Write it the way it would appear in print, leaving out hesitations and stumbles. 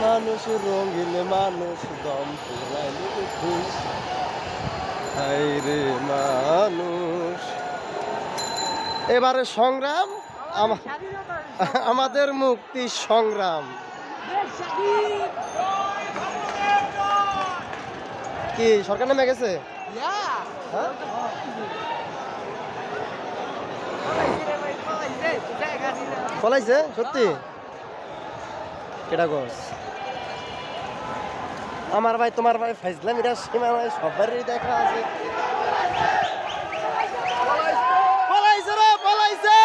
মানুষ রঙিন মানুষ দম পুরাইলে খুশ রে মানুষ। এবারে সংগ্রাম আমাদের মুক্তি সংগ্রাম। কি সরকার নেমে গেছে? হ্যাঁ? পলাইছে সত্যি? কেটা গোস আমার ভাই তোমার ভাই ফাইজলাম এটা সীমা ভাই সবারই দেখা আছে। পলাইছে রে পলাইছে।